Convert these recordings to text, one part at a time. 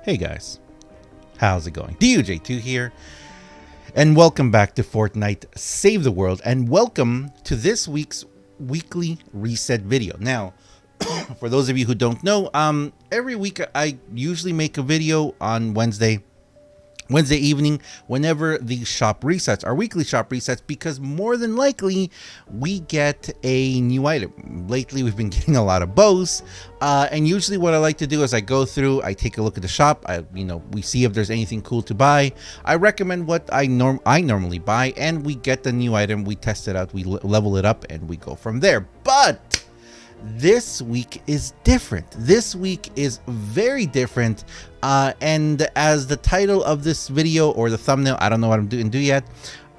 Hey guys, how's it going? DUJ2 here, and welcome back to Fortnite Save the World, and welcome to this week's weekly reset video. Now, for those of you who don't know, every week I usually make a video on Wednesday evening whenever the shop resets, our weekly shop resets, because more than likely we get a new item. Lately we've been getting a lot of bows, and usually what I like to do is I go through, I take a look at the shop, we see if there's anything cool to buy. I recommend what I normally buy, and we get the new item, we test it out, we level it up, and we go from there. But this week is different. This week is very different, and as the title of this video, or the thumbnail, I don't know what I'm doing yet,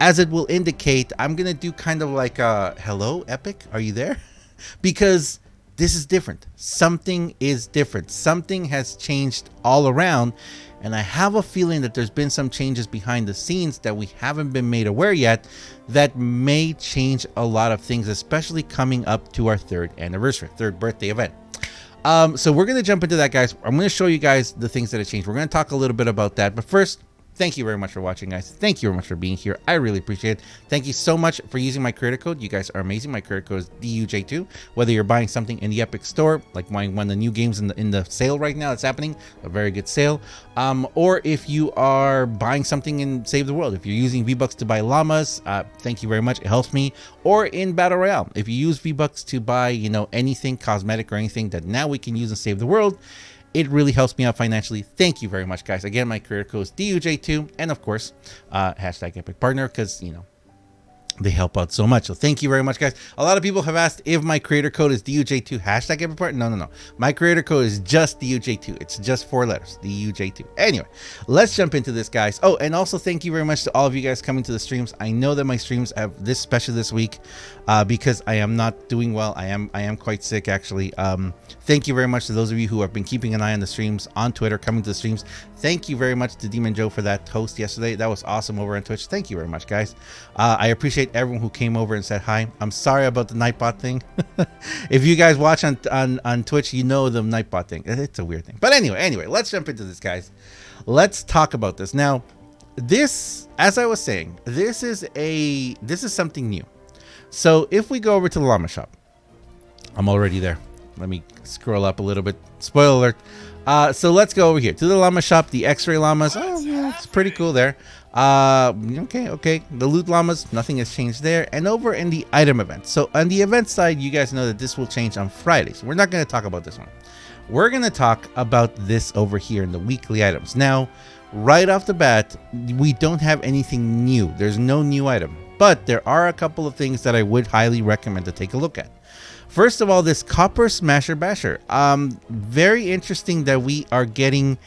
as it will indicate, I'm gonna do kind of like a hello Epic, are you there? Because this is different. Something is different. Something has changed all around, and I have a feeling that there's been some changes behind the scenes that we haven't been made aware yet that may change a lot of things, especially coming up to our third birthday event. So we're going to jump into that, guys. I'm going to show you guys the things that have changed. We're going to talk a little bit about that. But first, thank you very much for watching, guys. Thank you very much for being here. I really appreciate it. Thank you so much for using my creator code. You guys are amazing. My creator code is DUJ2. Whether you're buying something in the Epic store, like one of the new games in the sale right now, it's happening, a very good sale. Or if you are buying something in Save the World, if you're using V-Bucks to buy llamas, thank you very much. It helps me. Or in Battle Royale, if you use V-Bucks to buy, anything cosmetic or anything that now we can use in Save the World, it really helps me out financially. Thank you very much, guys. Again, my creator code is DUJ2, and of course, hashtag Epic Partner, because they help out so much. So thank you very much, guys. A lot of people have asked if my creator code is DUJ2 hashtag Epic Partner. No. My creator code is just DUJ2. It's just 4 letters, DUJ2. Anyway, let's jump into this, guys. Oh, and also thank you very much to all of you guys coming to the streams. I know that my streams have this special this week because I am not doing well. I am quite sick, actually. Thank you very much to those of you who have been keeping an eye on the streams on Twitter, coming to the streams. Thank you very much to Demon Joe for that host yesterday. That was awesome over on Twitch. Thank you very much, guys. I appreciate everyone who came over and said hi. I'm sorry about the Nightbot thing. If you guys watch on Twitch, you know the Nightbot thing. It's a weird thing. But anyway, let's jump into this, guys. Let's talk about this. Now, this, as I was saying, this is something new. So if we go over to the llama shop, I'm already there. Let me scroll up a little bit. Spoiler alert. So let's go over here to the llama shop. The X-ray llamas. Oh, yeah, it's pretty cool there. Okay. The loot llamas, nothing has changed there. And over in the item event. So on the event side, you guys know that this will change on Fridays. We're not going to talk about this one. We're going to talk about this over here in the weekly items. Now, right off the bat, we don't have anything new. There's no new item. But there are a couple of things that I would highly recommend to take a look at. First of all, this Copper Smasher Basher. Very interesting that we are getting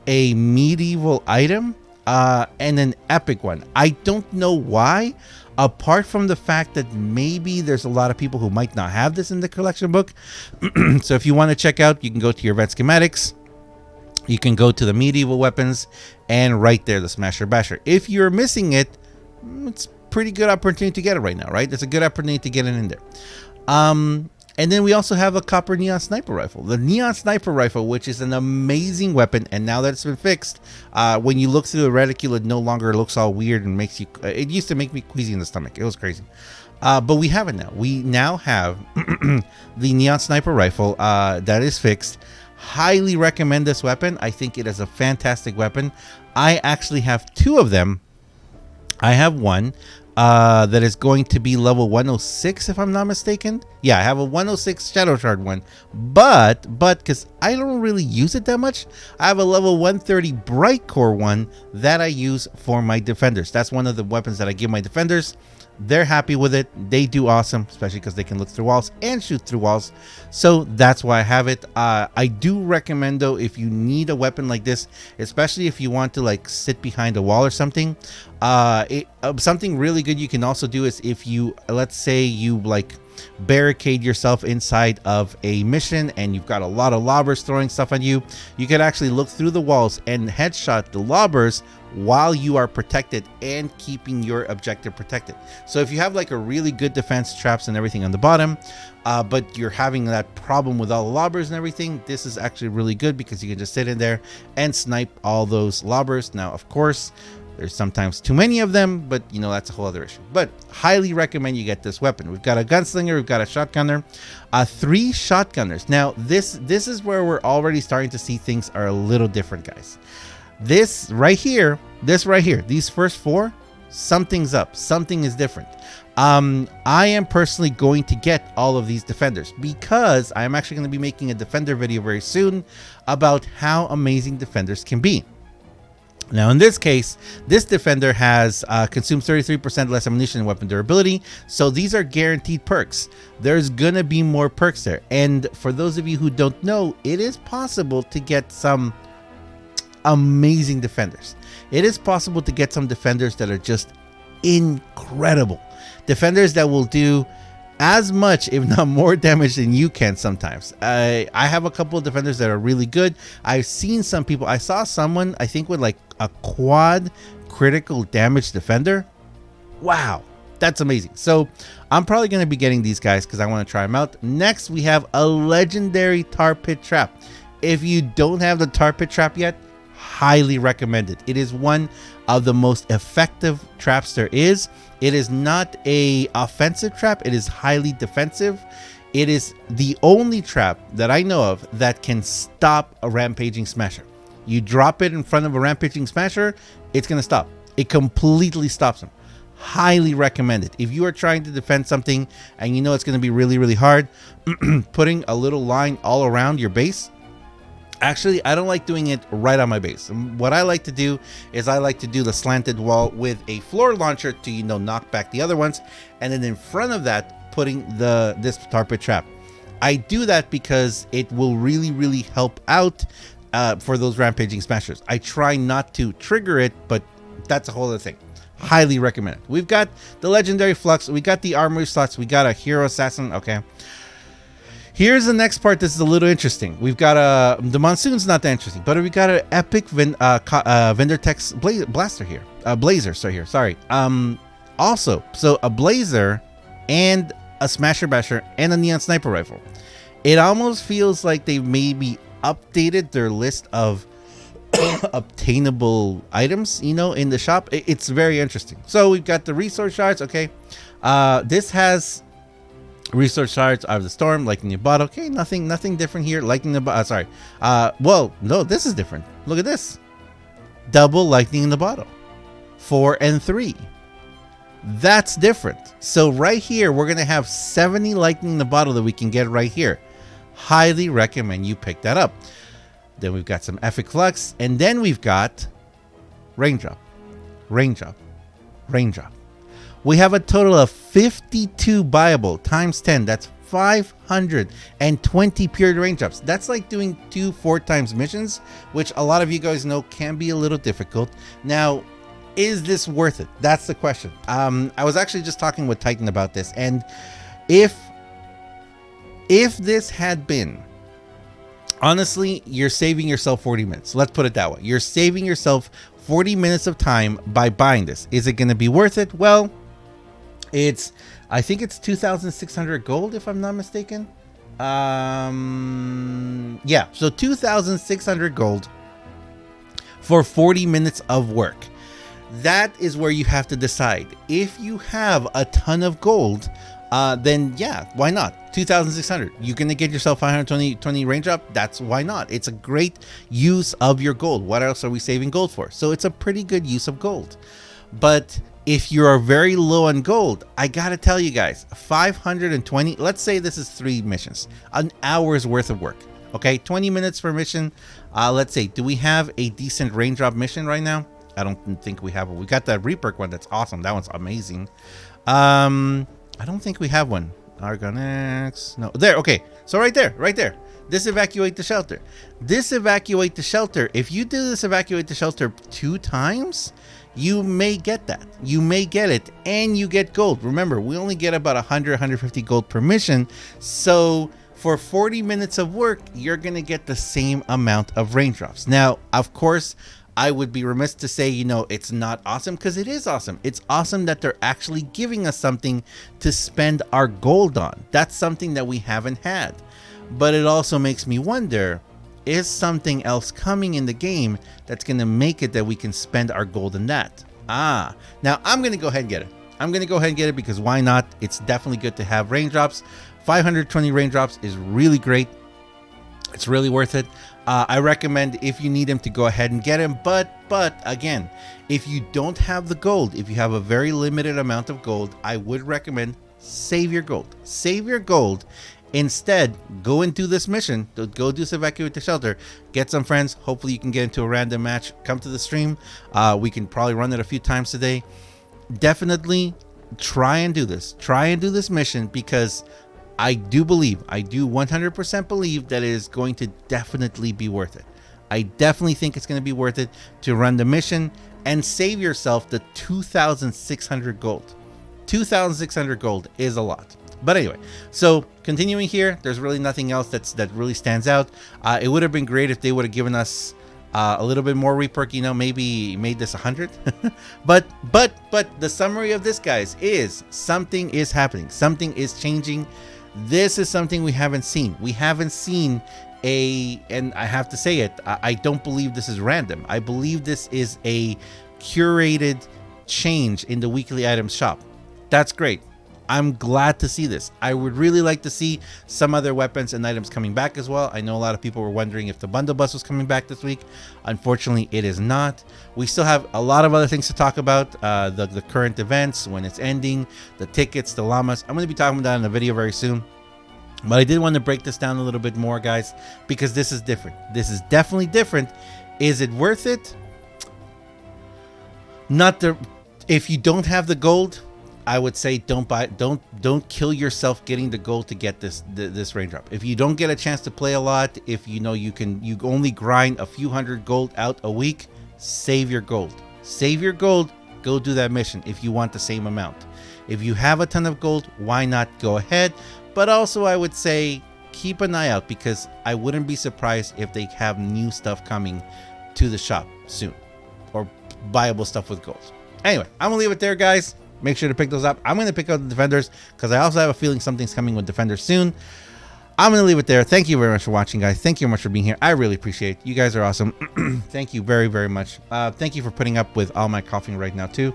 a medieval item and an epic one. I don't know why, apart from the fact that maybe there's a lot of people who might not have this in the collection book. So if you want to check out, you can go to your event schematics. You can go to the medieval weapons, and right there, the Smasher Basher. If you're missing it, it's pretty good opportunity to get it right now, right? It's a good opportunity to get it in there. And then we also have a Copper Neon Sniper Rifle. The Neon Sniper Rifle, which is an amazing weapon, and now that it's been fixed, when you look through the reticule, it no longer looks all weird and makes you... It used to make me queasy in the stomach. It was crazy. But we have it now. We now have the Neon Sniper Rifle that is fixed. Highly recommend this weapon. I think it is a fantastic weapon. I actually have 2 of them. I have one that is going to be level 106, if I'm not mistaken. Yeah, I have a 106 Shadow Shard one, but because I don't really use it that much, I have a level 130 Bright Core one that I use for my defenders. That's one of the weapons that I give my defenders. They're happy with it. They do awesome, especially because they can look through walls and shoot through walls. So that's why I have it. I do recommend, though, if you need a weapon like this, especially if you want to like sit behind a wall or something, something really good you can also do is if you, let's say you like barricade yourself inside of a mission and you've got a lot of lobbers throwing stuff on you, you can actually look through the walls and headshot the lobbers while you are protected and keeping your objective protected. So if you have like a really good defense, traps and everything on the bottom, but you're having that problem with all the lobbers and everything, this is actually really good because you can just sit in there and snipe all those lobbers. Now, of course, there's sometimes too many of them, but you know, that's a whole other issue. But highly recommend you get this weapon. We've got a gunslinger, we've got a shotgunner, 3 shotgunners. Now, this is where we're already starting to see things are a little different, guys. This right here, these first 4, something's up, something is different. I am personally going to get all of these defenders because I'm actually going to be making a defender video very soon about how amazing defenders can be. Now, in this case, this defender has consumes 33% less ammunition and weapon durability. So these are guaranteed perks. There's going to be more perks there. And for those of you who don't know, it is possible to get some amazing defenders. It is possible to get some defenders that are just incredible. Defenders that will do as much, if not more damage than you can sometimes. I have a couple of defenders that are really good. I've seen some people, I saw someone, I think with like a quad critical damage defender. Wow, that's amazing. So I'm probably going to be getting these guys because I want to try them out. Next, we have a legendary tar pit trap. If you don't have the tar pit trap yet, highly recommend it. It is one of the most effective traps there is. It is not a offensive trap. It is highly defensive. It is the only trap that I know of that can stop a rampaging smasher. You drop it in front of a rampaging smasher, it's going to stop. It completely stops them. Highly recommend it. If you are trying to defend something and you know it's going to be really, really hard, putting a little line all around your base. Actually, I don't like doing it right on my base. What I like to do is I like to do the slanted wall with a floor launcher to, you know, knock back the other ones. And then in front of that, putting this tar pit trap. I do that because it will really, really help out for those rampaging smashers. I try not to trigger it, but that's a whole other thing. Highly recommend it. We've got the legendary flux. We got the armory slots. We got a hero assassin. Okay. Here's the next part. This is a little interesting. We've got the monsoon's not that interesting, but we got an epic Vendertex blaster here. Blazer, here. Sorry. Also, so a blazer and a smasher basher and a neon sniper rifle. It almost feels like they maybe updated their list of obtainable items, you know, in the shop. It's very interesting. So we've got the resource shards. Okay. This has resource shards out of the storm, lightning in the bottle. Okay, nothing different here. Lightning in the bottle. Sorry. Well, no, this is different. Look at this. Double lightning in the bottle. 4 and 3. That's different. So right here, we're gonna have 70 lightning in the bottle that we can get right here. Highly recommend you pick that up. Then we've got some epic flux, and then we've got raindrop, raindrop, raindrop. We have a total of 52 buyable times 10. That's 520 pure raindrops. That's like doing 2 4 times missions, which a lot of you guys know can be a little difficult. Now, is this worth it? That's the question. I was actually just talking with Titan about this, and if this had been, honestly, you're saving yourself 40 minutes. Let's put it that way. You're saving yourself 40 minutes of time by buying this. Is it going to be worth it? Well, I think it's 2,600 gold, if I'm not mistaken. Yeah, so 2,600 gold for 40 minutes of work. That is where you have to decide. If you have a ton of gold, then yeah, why not? 2,600. You're gonna get yourself 520 raindrop. That's why not. It's a great use of your gold. What else are we saving gold for? So it's a pretty good use of gold. But if you are very low on gold, I gotta tell you guys, 520. Let's say this is 3 missions, an hour's worth of work. Okay, 20 minutes per mission. Let's say, do we have a decent raindrop mission right now? I don't think we have one. We got that reperk one. That's awesome. That one's amazing. I don't think we have one. Argon X. No, there. Okay. So right there. Disevacuate the shelter. Disevacuate the shelter. If you do this evacuate the shelter 2 times, you may get that. You may get it, and you get gold. Remember, we only get about 100, 150 gold per mission. So for 40 minutes of work, you're going to get the same amount of raindrops. Now, of course, I would be remiss to say, you know, it's not awesome, because it is awesome. It's awesome that they're actually giving us something to spend our gold on. That's something that we haven't had. But it also makes me wonder, is something else coming in the game that's going to make it that we can spend our gold in that? Now I'm going to go ahead and get it. I'm going to go ahead and get it because why not? It's definitely good to have raindrops. 520 raindrops is really great. It's really worth it. I recommend, if you need them, to go ahead and get them. But again, if you don't have the gold, if you have a very limited amount of gold, I would recommend save your gold. Save your gold. Instead, go and do this mission. Go do some evacuate the shelter. Get some friends. Hopefully you can get into a random match. Come to the stream. We can probably run it a few times today. Definitely try and do this. Try and do this mission, because I do 100% believe that it is going to definitely be worth it. I definitely think it's going to be worth it to run the mission and save yourself the 2,600 gold. 2,600 gold is a lot. But anyway, so continuing here, there's really nothing else that really stands out. It would have been great if they would have given us a little bit more reperk, you know, maybe made this 100. but the summary of this, guys, is something is happening. Something is changing. This is something we haven't seen. We haven't seen and I have to say it, I don't believe this is random. I believe this is a curated change in the weekly items shop. That's great. I'm glad to see this. I would really like to see some other weapons and items coming back as well. I know a lot of people were wondering if the bundle bus was coming back this week. Unfortunately, it is not. We still have a lot of other things to talk about. The current events, when it's ending, the tickets, the llamas. I'm going to be talking about that in a video very soon. But I did want to break this down a little bit more, guys, because this is different. This is definitely different. Is it worth it? If you don't have the gold, I would say don't kill yourself getting the gold to get this raindrop. If you don't get a chance to play a lot, if you know you only grind a few hundred gold out a week, save your gold. Save your gold, go do that mission if you want the same amount. If you have a ton of gold, why not go ahead? But also I would say keep an eye out, because I wouldn't be surprised if they have new stuff coming to the shop soon, or buyable stuff with gold. Anyway, I'm gonna leave it there, guys. Make sure to pick those up. I'm going to pick up the defenders, because I also have a feeling something's coming with defenders soon. I'm going to leave it there. Thank you very much for watching, guys. Thank you very much for being here. I really appreciate it. You guys are awesome. Thank you very, very much. Thank you for putting up with all my coughing right now, too,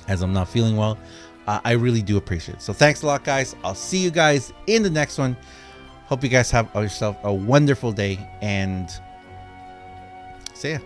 as I'm not feeling well. I really do appreciate it. So thanks a lot, guys. I'll see you guys in the next one. Hope you guys have yourself a wonderful day, and see ya.